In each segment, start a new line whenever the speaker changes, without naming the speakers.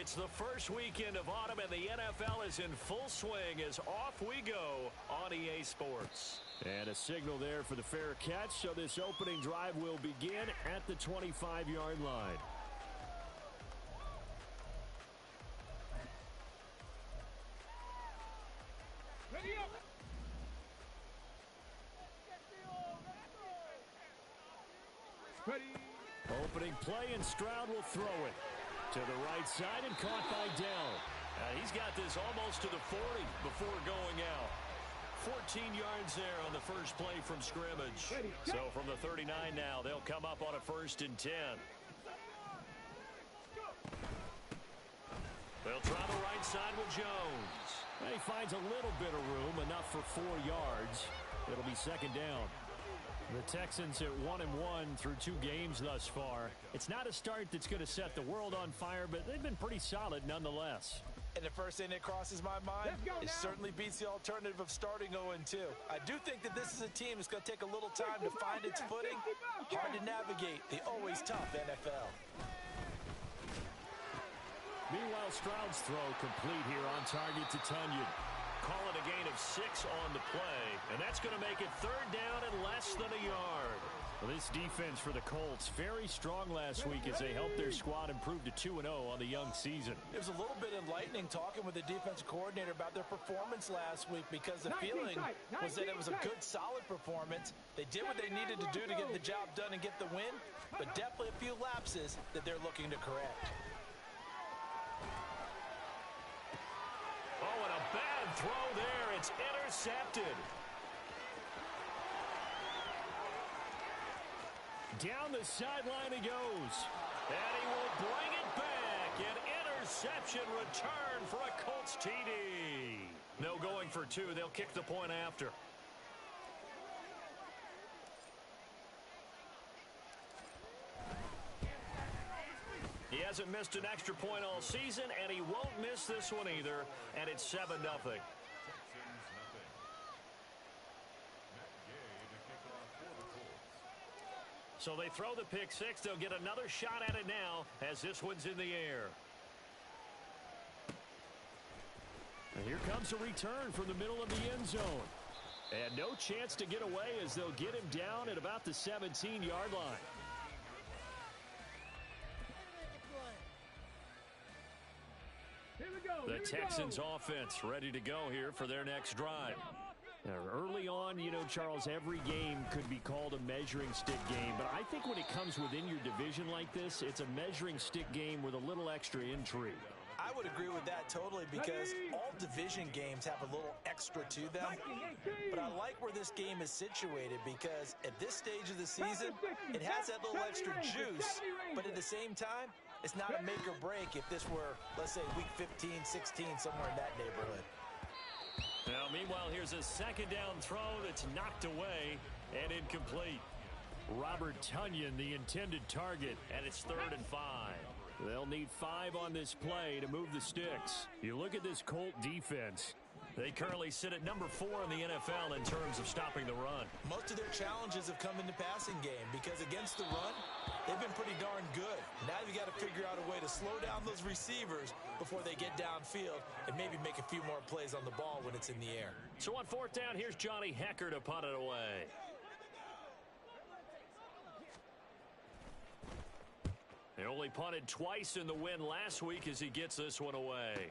It's the first weekend of autumn, and the NFL is in full swing as off we go on EA Sports. And a signal there for the fair catch, so this opening drive will begin at the 25-yard line.
Ready up. Ready.
Opening play, and Stroud will throw it to the right side and caught by Dell. He's got this almost to the 40 before going out. 14 yards there on the first play from scrimmage.
Ready,
so from the 39 now, they'll come up on a 1st and 10. They'll try the right side with Jones. And he finds a little bit of room, enough for 4 yards. It'll be 2nd down. The Texans at 1-1 through 2 games thus far. It's not a start that's going to set the world on fire, but they've been pretty solid nonetheless.
And the first thing that crosses my mind, it certainly beats the alternative of starting 0-2. I do think that this is a team that's going to take a little time to find its footing. Hard to navigate the always tough NFL.
Meanwhile, Stroud's throw complete here on target to Tonyan. Call it a gain of 6 on the play, and that's going to make it 3rd down and less than a yard. Well, this defense for the Colts, very strong last week as they helped their squad improve to 2-0 on the young season.
It was a little bit enlightening talking with the defensive coordinator about their performance last week because the feeling was that it was a good, solid performance. They did what they needed to do to get the job done and get the win, but definitely a few lapses that they're looking to correct.
Oh, and a bad throw there. It's intercepted. Down the sideline he goes. And he will bring it back. An interception return for a Colts TD. No going for 2. They'll kick the point after. He hasn't missed an extra point all season, and he won't miss this one either, and it's 7-0. So they throw the pick 6. They'll get another shot at it now as this one's in the air. And here comes a return from the middle of the end zone. And no chance to get away as they'll get him down at about the 17-yard line. The Texans offense ready to go here for their next drive. Now, early on, you know, Charles, every game could be called a measuring stick game. But I think when it comes within your division like this, it's a measuring stick game with a little extra intrigue.
I would agree with that totally because all division games have a little extra to them. But I like where this game is situated because at this stage of the season, it has that little extra juice. But at the same time, it's not a make or break if this were, let's say, week 15, 16, somewhere in that neighborhood.
Now, meanwhile, here's a 2nd down throw that's knocked away and incomplete. Robert Tonyan, the intended target, and it's 3rd and 5. They'll need 5 on this play to move the sticks. You look at this Colt defense. They currently sit at number 4 in the NFL in terms of stopping the run.
Most of their challenges have come in the passing game because against the run, they've been pretty darn good. Now you've got to figure out a way to slow down those receivers before they get downfield and maybe make a few more plays on the ball when it's in the air.
So on 4th down, here's Johnny Hekker to punt it away. He only punted twice in the win last week as he gets this one away.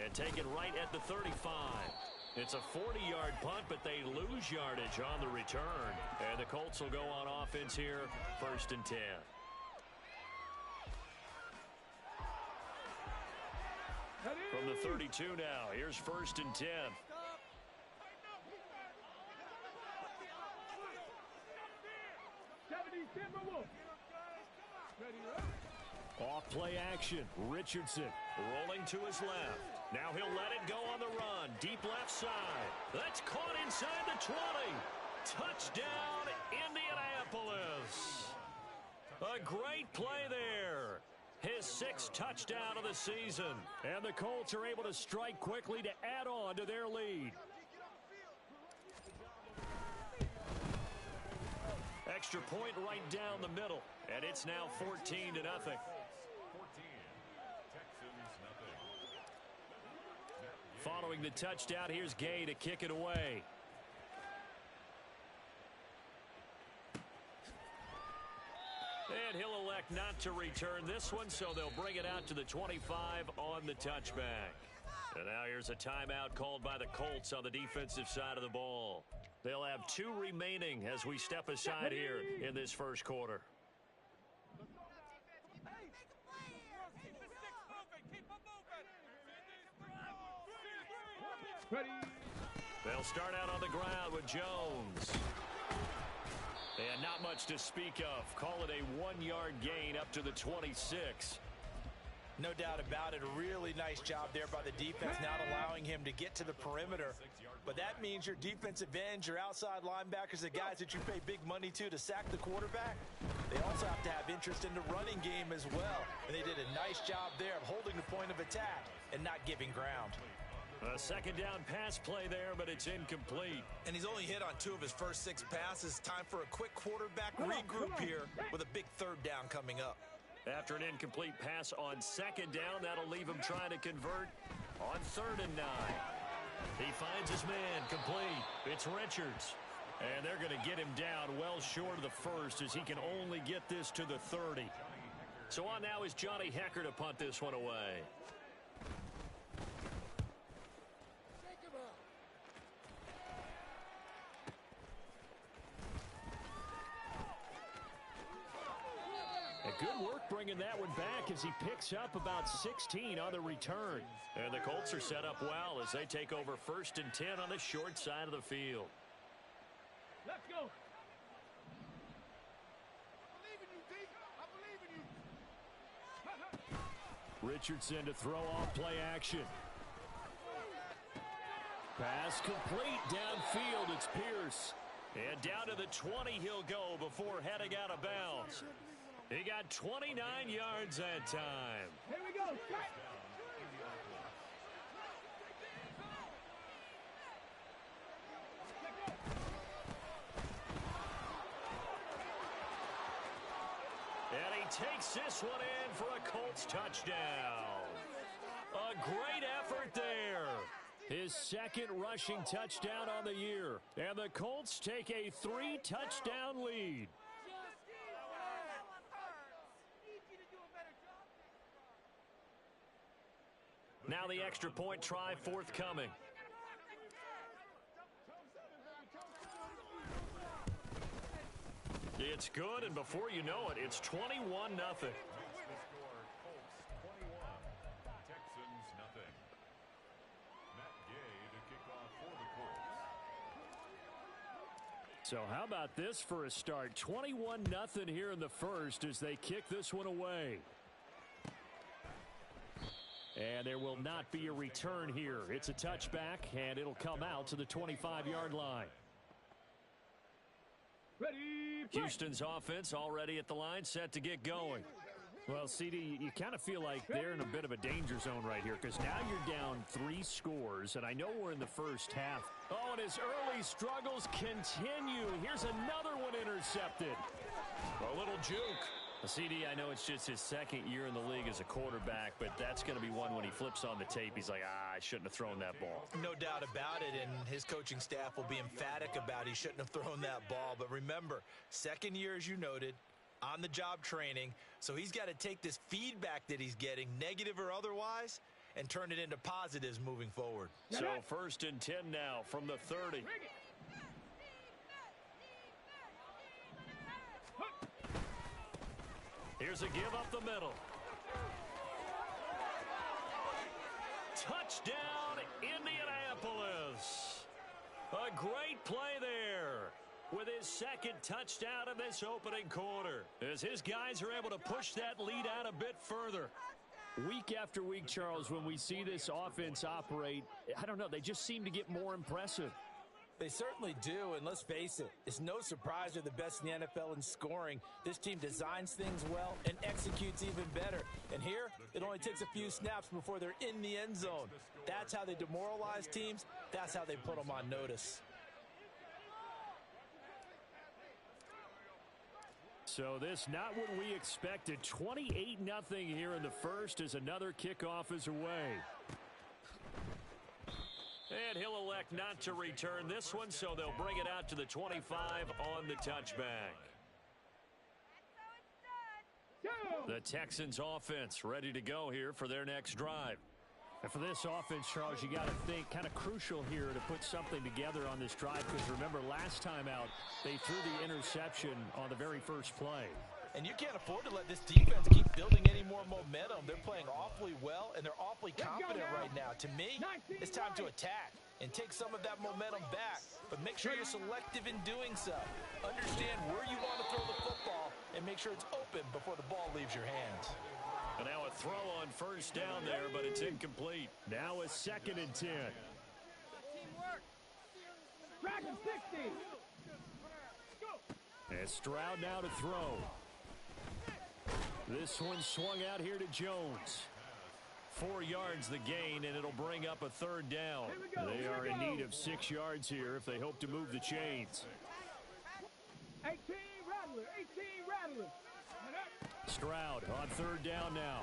And taken right at the 35. It's a 40-yard punt, but they lose yardage on the return. And the Colts will go on offense here, 1st and 10. From the 32 now, here's 1st and 10. Off play action. Richardson rolling to his left. Now he'll let it go on the run. Deep left side. That's caught inside the 20. Touchdown, Indianapolis. A great play there. His 6th touchdown of the season. And the Colts are able to strike quickly to add on to their lead. Extra point right down the middle. And it's now 14-0. Following the touchdown, here's Gay to kick it away. And he'll elect not to return this one, so they'll bring it out to the 25 on the touchback. And now here's a timeout called by the Colts on the defensive side of the ball. They'll have 2 remaining as we step aside here in this first quarter.
Ready.
They'll start out on the ground with Jones. And not much to speak of. Call it a 1-yard gain up to the 26.
No doubt about it. A really nice job there by the defense, not allowing him to get to the perimeter. But that means your defensive ends, your outside linebackers, the guys that you pay big money to sack the quarterback, they also have to have interest in the running game as well. And they did a nice job there of holding the point of attack and not giving ground.
A second down pass play there, but it's incomplete.
And he's only hit on 2 of his first 6 passes. Time for a quick quarterback regroup here with a big third down coming up.
After an incomplete pass on second down, that'll leave him trying to convert on 3rd and 9. He finds his man complete. It's Richards. And they're going to get him down well short of the first as he can only get this to the 30. So on now is Johnny Hekker to punt this one away. Good work bringing that one back as he picks up about 16 on the return. And the Colts are set up well as they take over 1st and 10 on the short side of the field.
Let's go.
Richardson to throw off play action. Pass complete downfield. It's Pierce. And down to the 20 he'll go before heading out of bounds. He got 29 yards that time.
Here we go.
And he takes this one in for a Colts touchdown. A great effort there. His 2nd rushing touchdown on the year. And the Colts take a 3-touchdown lead. Now the extra point try forthcoming. It's good, and before you know it, it's 21-0. So how about this for a start? 21-0 here in the first as they kick this one away. And there will not be a return here. It's a touchback, and it'll come out to the 25-yard line.
Ready,
Houston's offense already at the line, set to get going. Well, CD, you kind of feel like they're in a bit of a danger zone right here because now you're down 3 scores, and I know we're in the first half. Oh, and his early struggles continue. Here's another one intercepted. A little juke. CD, I know it's just his 2nd year in the league as a quarterback, but that's going to be one when he flips on the tape. He's like, I shouldn't have thrown that ball.
No doubt about it, and his coaching staff will be emphatic about he shouldn't have thrown that ball. But remember, 2nd year, as you noted, on-the-job training, so he's got to take this feedback that he's getting, negative or otherwise, and turn it into positives moving forward.
So 1st and 10 now from the 30. Here's a give up the middle. Touchdown, Indianapolis. A great play there with his 2nd touchdown in this opening quarter as his guys are able to push that lead out a bit further. Week after week, Charles, when we see this offense operate, I don't know, they just seem to get more impressive.
They certainly do, and let's face it, it's no surprise they're the best in the NFL in scoring. This team designs things well and executes even better. And here, it only takes a few snaps before they're in the end zone. That's how they demoralize teams. That's how they put them on notice.
So this not what we expected. 28-0 here in the first as another kickoff is away. And he'll elect not to return this one, so they'll bring it out to the 25 on the touchback. The Texans offense ready to go here for their next drive.
And for this offense, Charles, you got to think kind of crucial here to put something together on this drive, because remember last time out they threw the interception on the very first play.
And you can't afford to let this defense keep building any more momentum. They're playing awfully well, and they're awfully confident right now. To me, it's time to attack and take some of that momentum back. But make sure you're selective in doing so. Understand where you want to throw the football and make sure it's open before the ball leaves your hands.
And now a throw on first down there, but it's incomplete.
Now a 2nd and 10.
Dragon 60.
And Stroud now to throw. This one swung out here to Jones.
4 yards the gain, and it'll bring up a 3rd down.
They are in need of 6 yards here if they hope to move the chains.
18 Rattler. 18 Rattler.
Stroud on 3rd down now.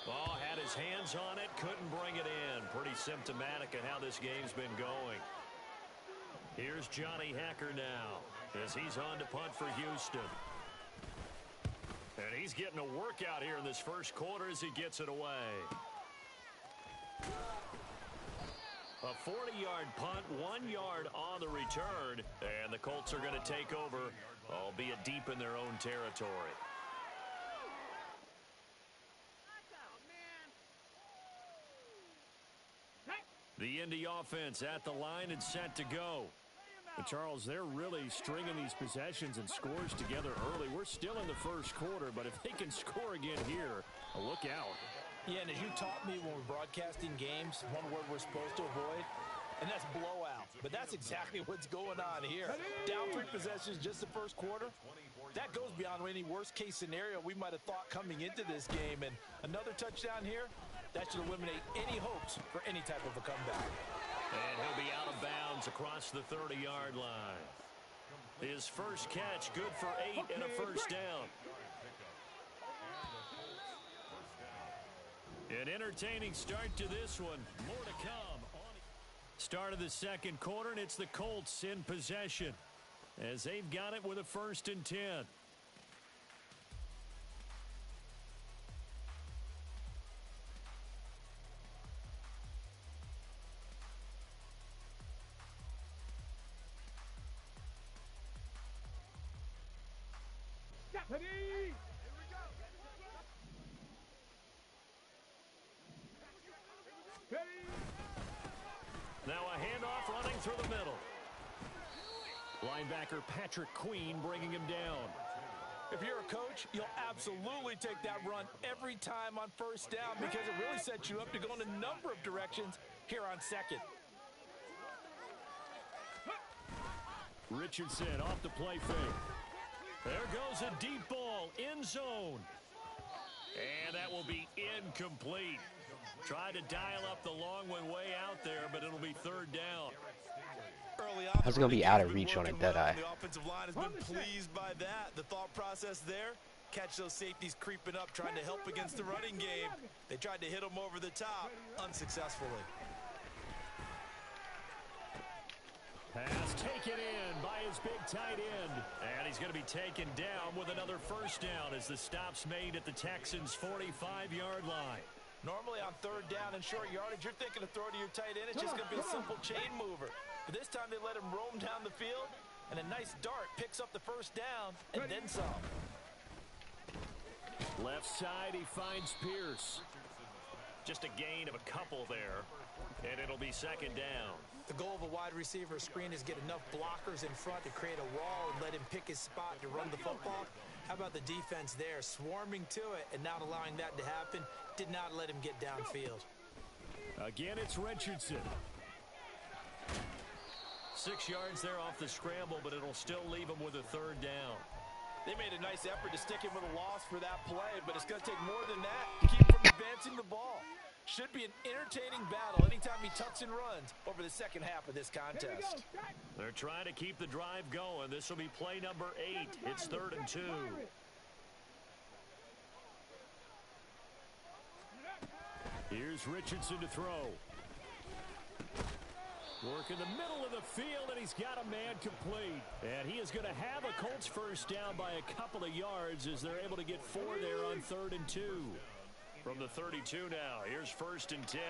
Oh, had his hands on it, couldn't bring it in. Pretty symptomatic of how this game's been going. Here's Johnny Hekker now as he's on to punt for Houston. And he's getting a workout here in this first quarter as he gets it away. A 40-yard punt, 1 yard on the return, and the Colts are going to take over, albeit deep in their own territory. The Indy offense at the line and set to go.
But Charles, they're really stringing these possessions and scores together early. We're still in the first quarter, but if they can score again here, look out.
Yeah, and as you taught me when we're broadcasting games, one word we're supposed to avoid, and that's blowout. But that's exactly what's going on here. Down 3 possessions just the first quarter. That goes beyond any worst-case scenario we might have thought coming into this game. And another touchdown here, that should eliminate any hopes for any type of a comeback.
And he'll be out of bounds across the 30-yard line. His first catch, good for 8 and a first down. An entertaining start to this one. More to come. Start of the second quarter, and it's the Colts in possession as they've got it with a 1st and 10. Now a handoff running through the middle.
Linebacker Patrick Queen bringing him down.
If you're a coach, you'll absolutely take that run every time on first down because it really sets you up to go in a number of directions here on 2nd.
Richardson off the play fake.
There goes a deep ball, end zone. And that will be incomplete. Tried to dial up the long one way out there, but it'll be 3rd down.
How's it going to be out of reach on a dead eye?
The offensive line has been pleased by that. The thought process there, catch those safeties creeping up, trying to help against the running game. They tried to hit them over the top, unsuccessfully.
Pass taken in by his big tight end. And he's going to be taken down with another first down as the stop's made at the Texans' 45-yard line.
Normally on 3rd down and short yardage, you're thinking to throw to your tight end. It's just going to be a simple chain mover. But this time they let him roam down the field, and a nice dart picks up the first down and then some.
Left side, he finds Pierce.
Just a gain of a couple there, and it'll be 2nd down.
The goal of a wide receiver screen is get enough blockers in front to create a wall and let him pick his spot to run the football. How about the defense there, swarming to it and not allowing that to happen? Did not let him get downfield.
Again, it's Richardson.
6 yards there off the scramble, but it'll still leave him with a 3rd down.
They made a nice effort to stick him with a loss for that play, but it's going to take more than that to keep him from advancing the ball. Should be an entertaining battle anytime he tucks and runs over the second half of this contest.
They're trying to keep the drive going. This will be play number 8. It's 3rd and 2.
Here's Richardson to throw. Work in the middle of the field, and he's got a man complete. And he is going to have a Colts first down by a couple of yards as they're able to get 4 there on 3rd and 2.
From the 32 now, here's 1st and 10.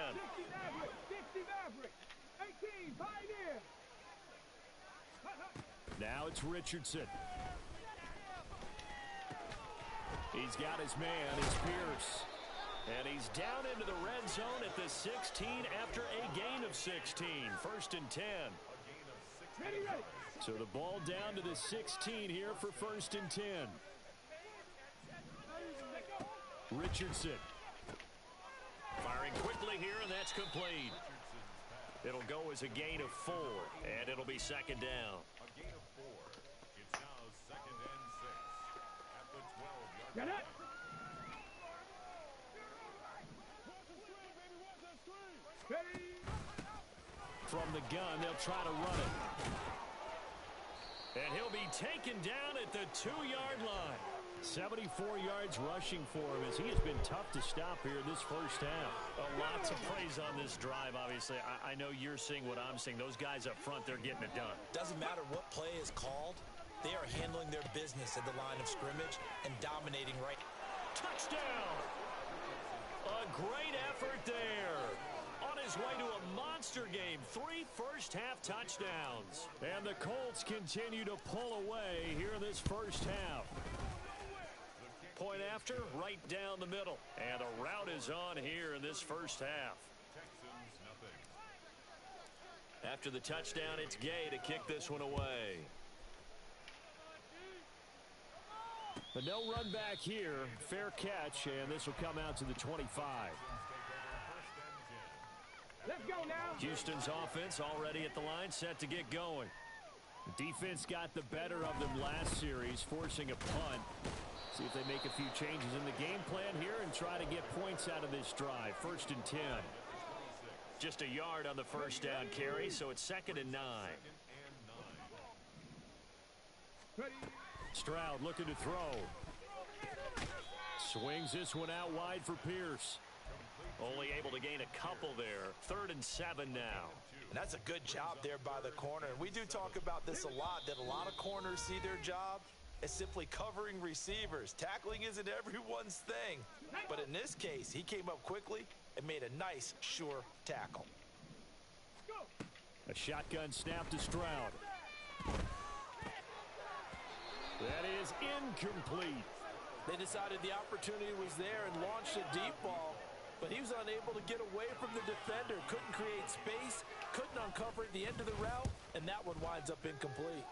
60 Maverick. 18 Pioneer.
Now it's Richardson. He's got his man. It's Pierce. And he's down into the red zone at the 16 after a gain of 16. 1st and 10.
Ready.
So the ball down to the 16 here for 1st and 10. Richardson.
Firing quickly here, and that's complete. It'll go as a gain of 4, and it'll be 2nd down.
A gain of 4. It's now 2nd and 6 at the 12-yard line.
Get it. Ready.
From the gun, they'll try to run it.
And he'll be taken down at the 2-yard line.
74 yards rushing for him as he has been tough to stop here this first half.
Lots of praise on this drive, obviously. I know you're seeing what I'm seeing. Those guys up front, they're getting it done.
Doesn't matter what play is called. They are handling their business at the line of scrimmage and dominating right.
Touchdown! A great effort there. On his way to a monster game. 3 first-half touchdowns.
And the Colts continue to pull away here in this first half.
Point after, right down the middle. And the route is on here in this first half.
Texans nothing.
After the touchdown, it's Gay to kick this one away.
But no run back here. Fair catch, and this will come out to the 25.
Let's go now.
Houston's offense already at the line, set to get going.
The defense got the better of them last series, forcing a punt. See if they make a few changes in the game plan here and try to get points out of this drive. 1st and 10.
Just a yard on the first down carry, so it's 2nd and 9.
Ready.
Stroud looking to throw. Swings this one out wide for Pierce.
Only able to gain a couple there. 3rd and 7 now.
And that's a good job there by the corner. And we do talk about this a lot, that a lot of corners see their job as simply covering receivers. Tackling isn't everyone's thing. But in this case, he came up quickly and made a nice, sure tackle.
A shotgun snap to Stroud. That is incomplete.
They decided the opportunity was there and launched a deep ball, but he was unable to get away from the defender, couldn't create space, couldn't uncover at the end of the route, and that one winds up incomplete.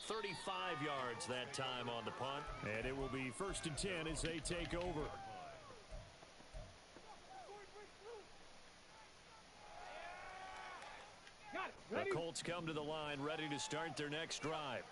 $35 yards that time on the punt.
And it will be 1st and 10 as they take over.
The Colts come to the line ready to start their next drive.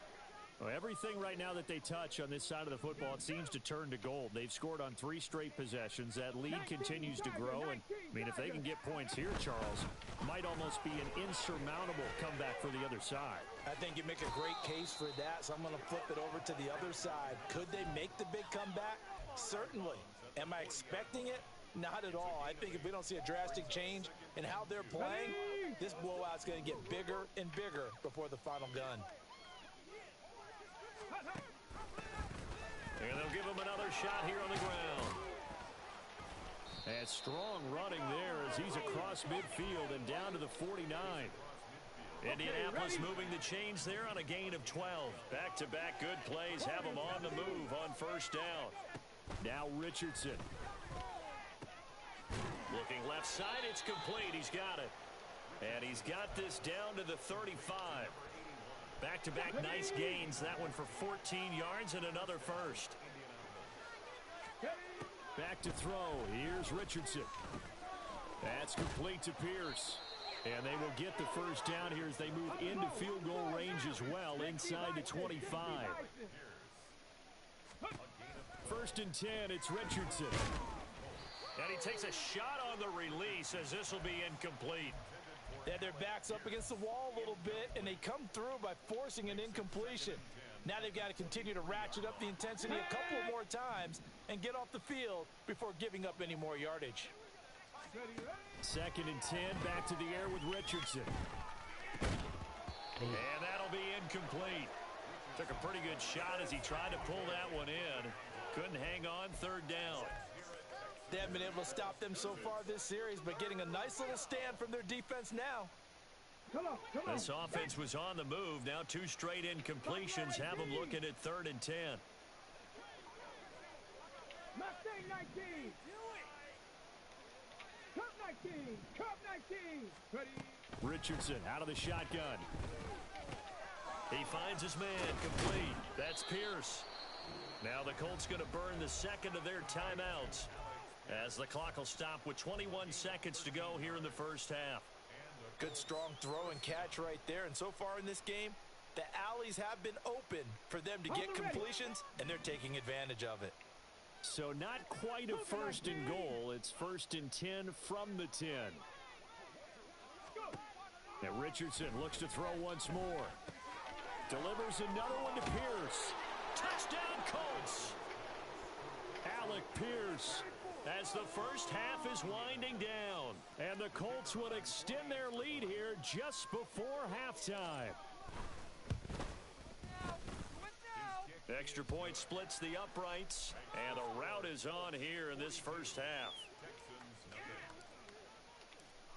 Well, everything right now that they touch on this side of the football, it seems to turn to gold. They've scored on 3 straight possessions. That lead continues to grow. And, I mean, if they can get points here, Charles, might almost be an insurmountable comeback for the other side.
I think you make a great case for that, so I'm going to flip it over to the other side. Could they make the big comeback? Certainly. Am I expecting it? Not at all. I think if we don't see a drastic change in how they're playing, this blowout's going to get bigger and bigger before the final gun.
And they'll give him another shot here on the ground.
And strong running there as he's across midfield and down to the 49.
Indianapolis moving the chains there on a gain of 12. Back-to-back good plays have them on the move on first down.
Now Richardson.
Looking left side, it's complete. He's got it. And he's got this down to the 35. Back-to-back nice gains. That one for 14 yards and another first.
Back to throw. Here's Richardson. That's complete to Pierce. And they will get the first down here as they move into field goal range as well inside the 25. 1st and 10, it's Richardson.
And he takes a shot on the release as this will be incomplete.
They had their backs up against the wall a little bit, and they come through by forcing an incompletion. Now they've got to continue to ratchet up the intensity a couple more times and get off the field before giving up any more yardage.
2nd and 10, back to the air with Richardson. And that'll be incomplete. Took a pretty good shot as he tried to pull that one in. Couldn't hang on, 3rd down.
They haven't been able to stop them so far this series, but getting a nice little stand from their defense now.
Come on.
This offense was on the move. Now 2 straight incompletions have them looking at 3rd and 10.
Mustang 19. Cup 19. Cup 19. Ready.
Richardson out of the shotgun. He finds his man, complete. That's Pierce. Now the Colts going to burn the 2nd of their timeouts as the clock will stop with 21 seconds to go here in the 1st half.
Good strong throw and catch right there. And so far in this game, the alleys have been open for them to get completions, and they're taking advantage of it.
So not quite a 1st and goal. It's 1st and 10 from the 10. And Richardson looks to throw once more. Delivers another one to Pierce. Touchdown Colts. Alec Pierce as the 1st half is winding down. And the Colts would extend their lead here just before halftime. Extra point splits the uprights, and the rout is on here in this 1st half.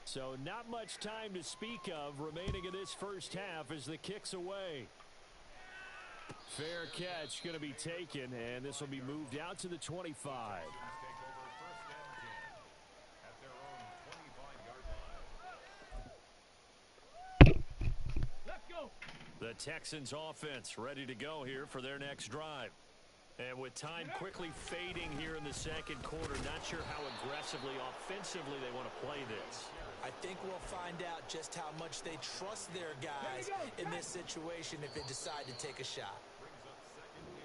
So not much time to speak of remaining in this 1st half as the kick's away. Fair catch going to be taken, and this will be moved out to the 25.
Let's go.
The Texans offense ready to go here for their next drive. And with time quickly fading here in the 2nd quarter, not sure how aggressively, offensively they want to play this.
I think we'll find out just how much they trust their guys in this situation if they decide to take a shot.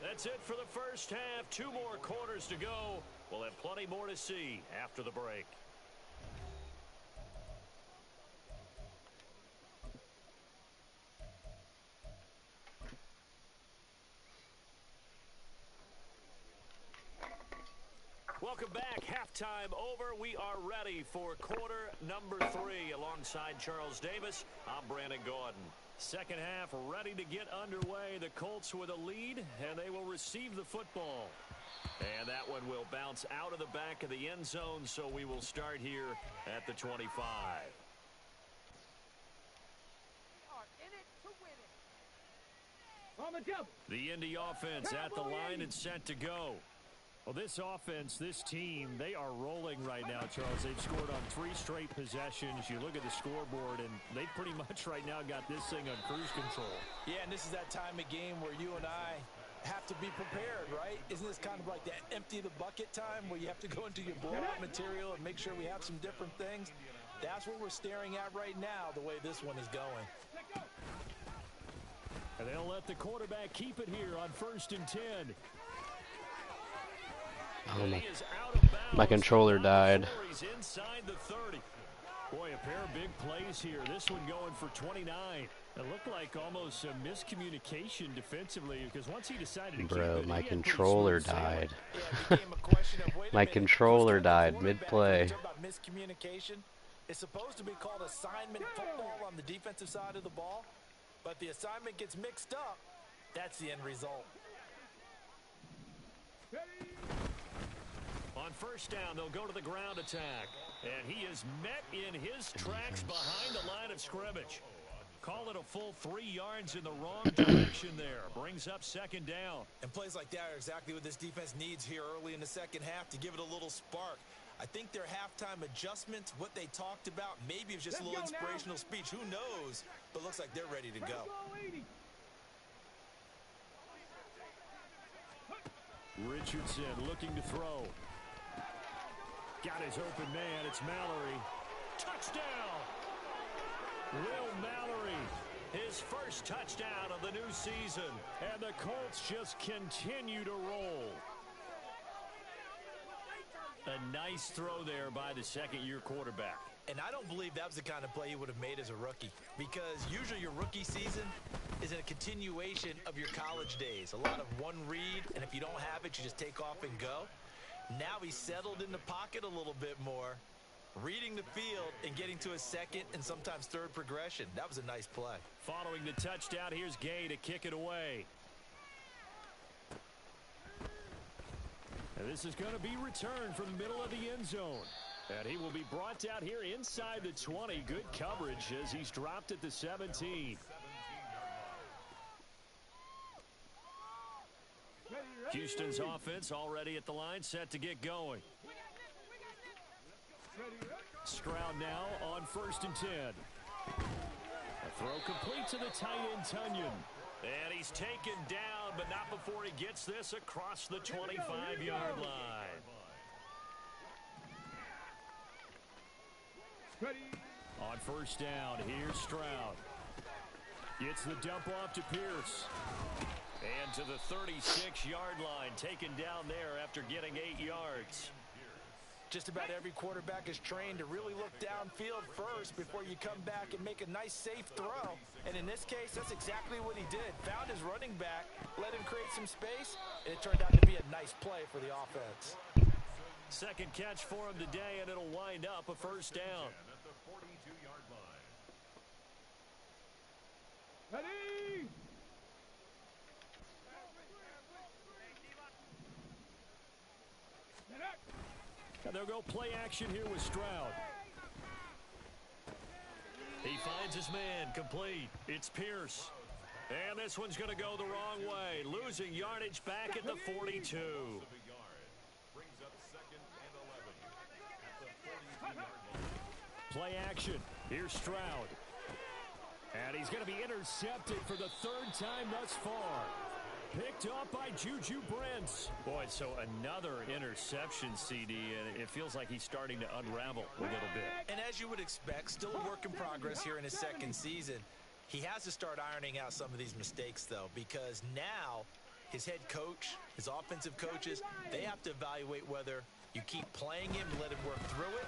That's it for the 1st half. 2 more quarters to go. We'll have plenty more to see after the break. Welcome back. Halftime over. We are ready for quarter number 3. Alongside Charles Davis, I'm Brandon Gordon. 2nd half ready to get underway. The Colts with a lead, and they will receive the football. And that one will bounce out of the back of the end zone, so we will start here at the 25.
On the jump.
The Indy offense at the line and set to go. Well, this offense, this team, they are rolling right now, Charles. They've scored on 3 straight possessions. You look at the scoreboard, and they pretty much right now got this thing on cruise control.
Yeah, and this is that time of game where you and I have to be prepared, right? Isn't this kind of like that empty the bucket time where you have to go into your blowout material and make sure we have some different things? That's what we're staring at right now, the way this one is going.
And they'll let the quarterback keep it here on 1st and 10.
Oh, my controller died.
He's inside the 30. Boy, a pair of big plays here. This one going for 29. It looked like almost a miscommunication defensively because once he decided to
Bro,
keep it,
my
he had
controller
pretty smooth sailing.
died.
Yeah, it became a question of, wait a
My
minute,
controller
who's called the
died
quarterback?
mid-play.
When you talk about miscommunication, it's supposed to be called assignment football on the defensive side of the ball, but the assignment gets mixed up. That's the end result.
On 1st down, they'll go to the ground attack. And he is met in his tracks behind the line of scrimmage. Call it a full 3 yards in the wrong direction there. Brings up 2nd down.
And plays like that are exactly what this defense needs here early in the 2nd half to give it a little spark. I think their halftime adjustments, what they talked about, maybe it was just a little inspirational speech. Who knows? But looks like they're ready to go.
Richardson looking to throw. Got his open man. It's Mallory. Touchdown! Will Mallory, his first touchdown of the new season. And the Colts just continue to roll. A nice throw there by the 2nd-year quarterback.
And I don't believe that was the kind of play he would have made as a rookie. Because usually your rookie season, is a continuation of your college days. A lot of one read, and if you don't have it, you just take off and go. Now he's settled in the pocket a little bit more, reading the field and getting to a second and sometimes third progression. That was a nice play.
Following the touchdown, here's Gay to kick it away. And this is going to be returned from the middle of the end zone. And he will be brought down here inside the 20. Good coverage as he's dropped at the 17. Houston's offense already at the line, set to get going. Stroud now on 1st and 10. A throw complete to the tight end, Tunyon. And he's taken down, but not before he gets this across the 25-yard line. On 1st down, here's Stroud. Gets the dump off to Pierce. And to the 36-yard line, taken down there after getting 8 yards.
Just about every quarterback is trained to really look downfield first before you come back and make a nice, safe throw. And in this case, that's exactly what he did. Found his running back, let him create some space, and it turned out to be a nice play for the offense.
Second catch for him today, and it'll wind up a 1st down.
At the 42-yard line.
Ready?
And they'll go play action here with Stroud. He finds his man, complete. It's Pierce. And this one's going to go the wrong way. Losing yardage back at the 42.
Brings up 2nd and 11 at the 42-yard line.
Play action. Here's Stroud. And he's going to be intercepted for the 3rd time thus far. Picked up by Juju Brents. Boy, so another interception, CD, and it feels like he's starting to unravel a little bit.
And as you would expect, still a work in progress here in his 2nd season. He has to start ironing out some of these mistakes, though, because now his head coach, his offensive coaches, they have to evaluate whether you keep playing him, let him work through it,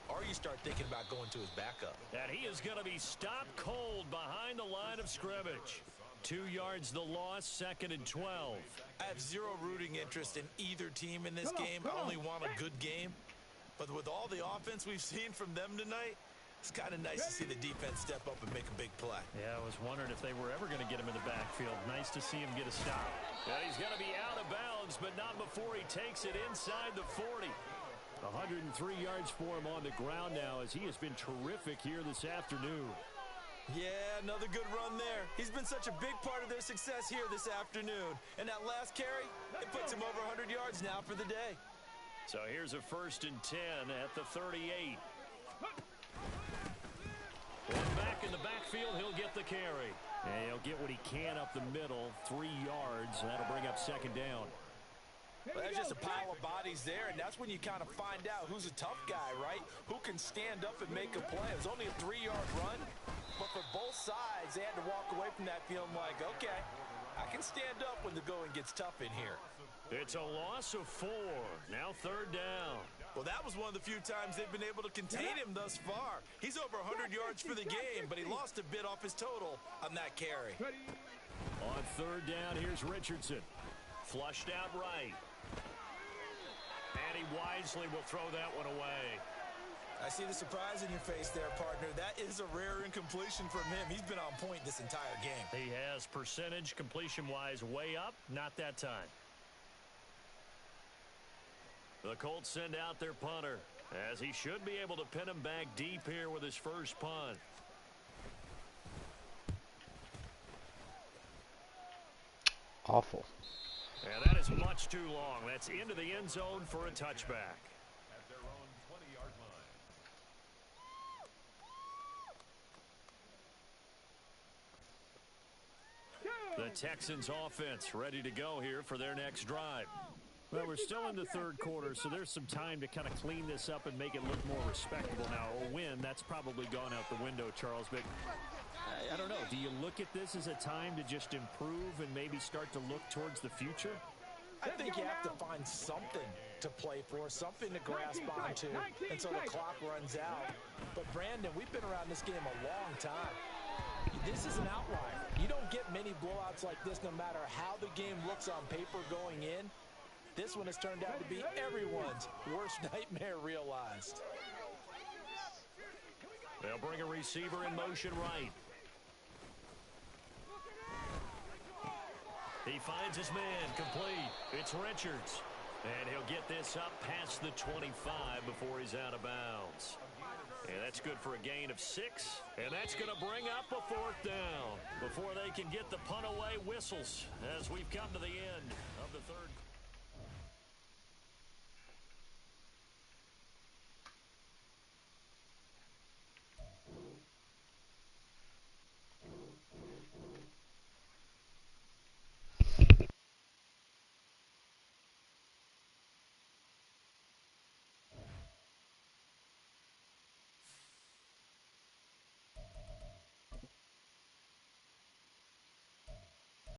or you start thinking about going to his backup.
And he is going to be stopped cold behind the line of scrimmage. 2 yards the loss, 2nd and 12.
I have zero rooting interest in either team in this game. I only want a good game. But with all the offense we've seen from them tonight, it's kind of nice to see the defense step up and make a big play.
Yeah, I was wondering if they were ever going to get him in the backfield. Nice to see him get a stop. And he's going to be out of bounds, but not before he takes it inside the 40. 103 yards for him on the ground now as he has been terrific here this afternoon.
Yeah, another good run there. He's been such a big part of their success here this afternoon. And that last carry, it puts him over 100 yards now for the day.
So here's a 1st and 10 at the 38. One back in the backfield, he'll get the carry. And he'll get what he can up the middle, 3 yards. That'll bring up 2nd down.
Well, that's just a pile of bodies there, and that's when you kind of find out who's a tough guy, right? Who can stand up and make a play. It was only a 3-yard run, but for both sides, they had to walk away from that feeling like, okay, I can stand up when the going gets tough in here.
It's a loss of 4. Now 3rd down.
Well, that was one of the few times they've been able to contain him thus far. He's over 100 yards for the game, but he lost a bit off his total on that carry.
On 3rd down, here's Richardson. Flushed out right. And he wisely will throw that one away.
I see the surprise in your face there, partner. That is a rare incompletion from him. He's been on point this entire game.
He has percentage completion-wise way up. Not that time. The Colts send out their punter, as he should be able to pin him back deep here with his first punt.
Awful.
And that is much too long. That's into the end zone for a touchback.
At their own 20-yard line.
The Texans offense ready to go here for their next drive. Well, we're still in the 3rd quarter, so there's some time to kind of clean this up and make it look more respectable now. A win, that's probably gone out the window, Charles. But I don't know. Do you look at this as a time to just improve and maybe start to look towards the future?
I think you have to find something to play for, something to grasp onto until the clock runs out. But, Brandon, we've been around this game a long time. this is an outlier. You don't get many blowouts like this no matter how the game looks on paper going in. This one has turned out to be everyone's worst nightmare realized.
They'll bring a receiver in motion right. He finds his man complete. It's Richards. And he'll get this up past the 25 before he's out of bounds. And that's good for a gain of 6. And that's going to bring up a 4th down before they can get the punt away whistles as we've come to the end of the third quarter.